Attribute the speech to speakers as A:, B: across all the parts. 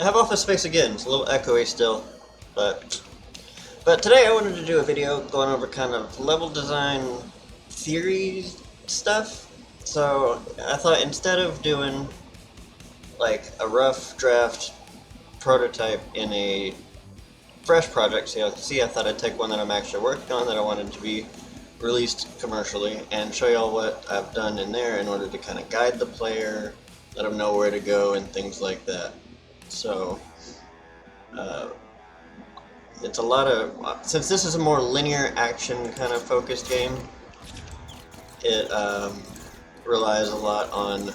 A: I have Office Space again. It's a little echoey still, but today I wanted to do a video going over kind of level design theory stuff. So I thought instead of doing like a rough draft prototype in a fresh project, I thought I'd take one that I'm actually working on that I wanted to be released commercially and show y'all what I've done in there in order to kind of guide the player, let them know where to go and things like that. So it's a lot of, since this is a more linear action kind of focused game, it relies a lot on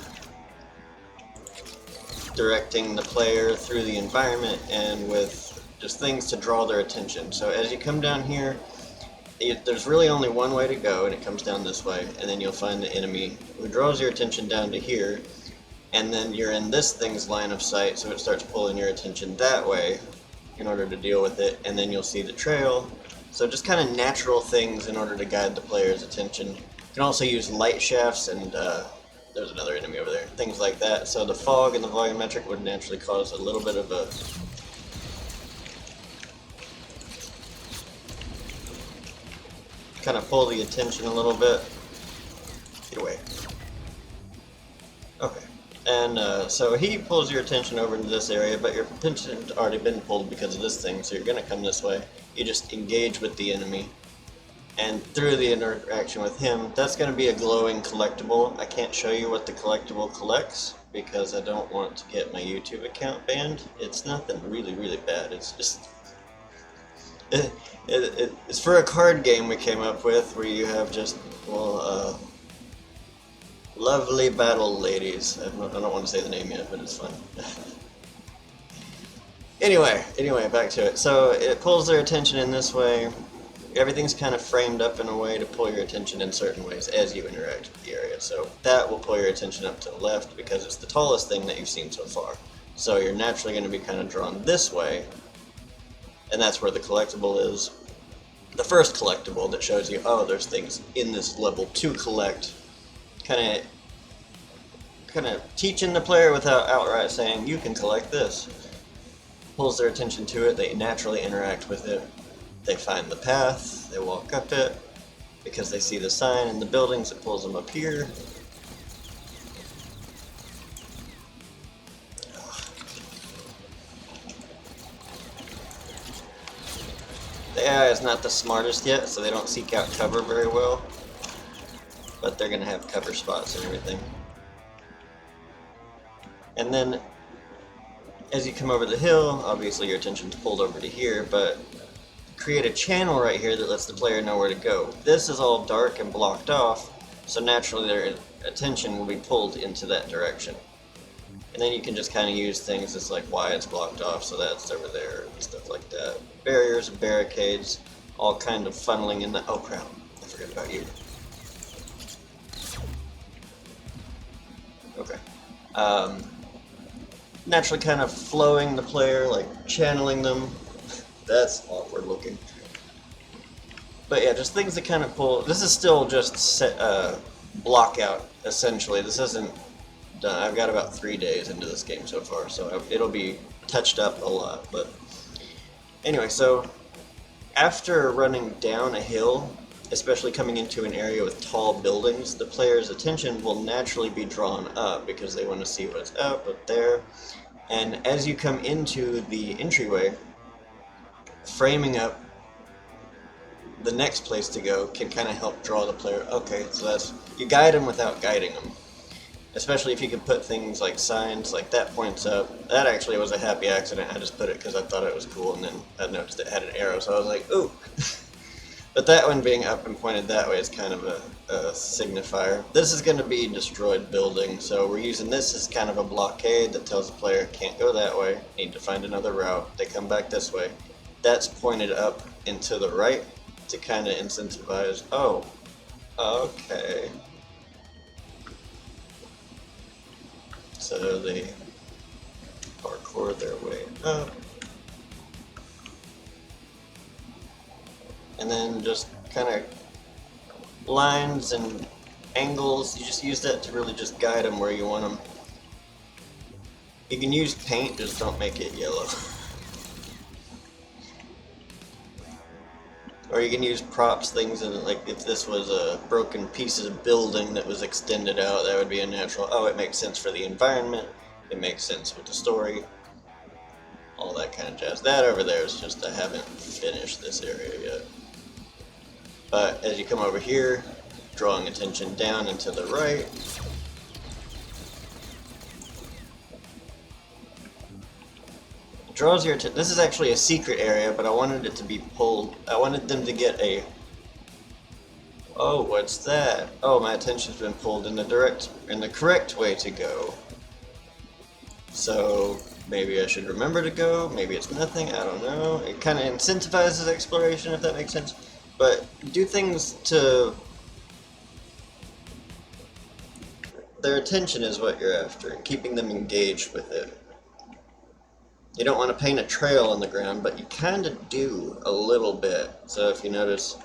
A: directing the player through the environment and with just things to draw their attention. So as you come down here, there's really only one way to go, and it comes down this way, and then you'll find the enemy who draws your attention down to here, and then you're in this thing's line of sight, so it starts pulling your attention that way in order to deal with it, and then you'll see the trail. So just kind of natural things in order to guide the player's attention. You can also use light shafts, and there's another enemy over there, things like that. So the fog and the volumetric would naturally cause a little bit of a kind of pull the attention a little bit. Get away. Okay. And so he pulls your attention over into this area, but your attention's already been pulled because of this thing, so you're going to come this way. You just engage with the enemy, and through the interaction with him, that's going to be a glowing collectible. I can't show you what the collectible collects because I don't want to get my YouTube account banned. It's nothing really bad. It's just... It's for a card game we came up with where you have just, well, lovely battle ladies. I don't want to say the name yet, but it's fun. Anyway, back to it. So it pulls their attention in this way. Everything's kind of framed up in a way to pull your attention in certain ways as you interact with the area. So that will pull your attention up to the left because it's the tallest thing that you've seen so far. So you're naturally going to be kind of drawn this way, and that's where the collectible is. The first collectible that shows you, oh, there's things in this level to collect. Kind of teaching the player without outright saying, you can collect this. Pulls their attention to it, they naturally interact with it. They find the path, they walk up it, because they see the sign in the buildings, it pulls them up here. The AI is not the smartest yet, so they don't seek out cover very well, but they're going to have cover spots and everything. And then, as you come over the hill, obviously your attention's pulled over to here, but create a channel right here that lets the player know where to go. This is all dark and blocked off, so naturally their attention will be pulled into that direction. And then you can just kind of use things as like why it's blocked off, so that's over there and stuff like that. Barriers and barricades, all kind of funneling in the... Oh crap, I forgot about you. Okay. Naturally kind of flowing the player, like channeling them. That's awkward looking. But yeah, just things that kind of pull... This is still just block out, essentially. This isn't done. I've got about 3 days into this game so far, so it'll be touched up a lot. But anyway, so after running down a hill, especially coming into an area with tall buildings, the player's attention will naturally be drawn up because they want to see what's up there. And as you come into the entryway, framing up the next place to go can kind of help draw the player. Okay, so that's, you guide them without guiding them. Especially if you can put things like signs, like that points up. That actually was a happy accident. I just put it because I thought it was cool, and then I noticed it had an arrow, so I was like, ooh. But that one being up and pointed that way is kind of a signifier. This is going to be destroyed building, so we're using this as kind of a blockade that tells the player, can't go that way, need to find another route. They come back this way. That's pointed up and to the right to kind of incentivize, oh, okay. So they parkour their way up. And then just kind of lines and angles, you just use that to really just guide them where you want them. You can use paint, just don't make it yellow. Or you can use props, things, and like if this was a broken piece of building that was extended out, that would be a natural, oh, it makes sense for the environment, it makes sense with the story, all that kind of jazz. That over there is just I haven't finished this area yet. But as you come over here, drawing attention down and to the right, draws your attention. This is actually a secret area, but I wanted it to be pulled. I wanted them to get a. Oh, what's that? Oh, my attention's been pulled in the correct way to go. So maybe I should remember to go. Maybe it's nothing. I don't know. It kind of incentivizes exploration, if that makes sense. But do things to. Their attention is what you're after, keeping them engaged with it. You don't want to paint a trail on the ground, but you kind of do a little bit. So if you notice,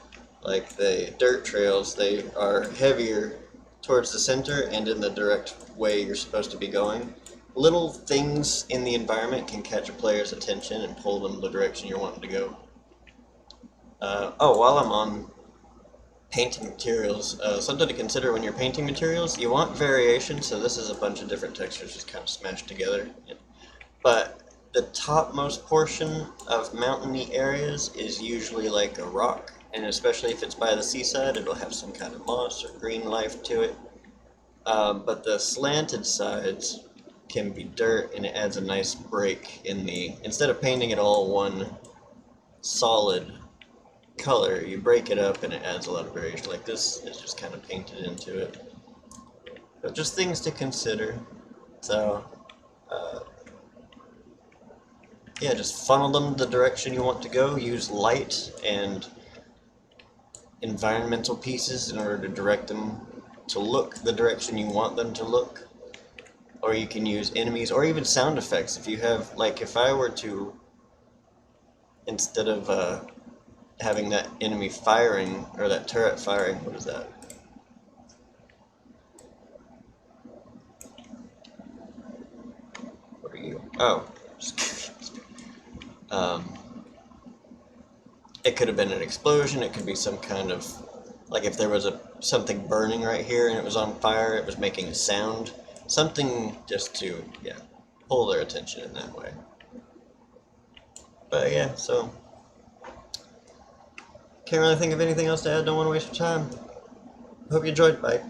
A: like the dirt trails, they are heavier towards the center and in the direct way you're supposed to be going. Little things in the environment can catch a player's attention and pull them the direction you're wanting to go. Oh, while I'm on painting materials, something to consider when you're painting materials, you want variation, so this is a bunch of different textures just kind of smashed together. But the topmost portion of mountainy areas is usually like a rock, and especially if it's by the seaside, it'll have some kind of moss or green life to it. But the slanted sides can be dirt, and it adds a nice break in the, instead of painting it all one solid color, you break it up and it adds a lot of variation. Like this is just kind of painted into it. But just things to consider. So, yeah, just funnel them the direction you want to go. Use light and environmental pieces in order to direct them to look the direction you want them to look. Or you can use enemies or even sound effects. If you have, like, if I were to, instead of having that enemy firing, or that turret firing, what is that? What are you? Oh. It could have been an explosion, it could be some kind of, like if there was something burning right here and it was on fire, it was making a sound. Something just to, yeah, pull their attention in that way. But yeah, so, can't really think of anything else to add, don't want to waste your time. Hope you enjoyed, bye.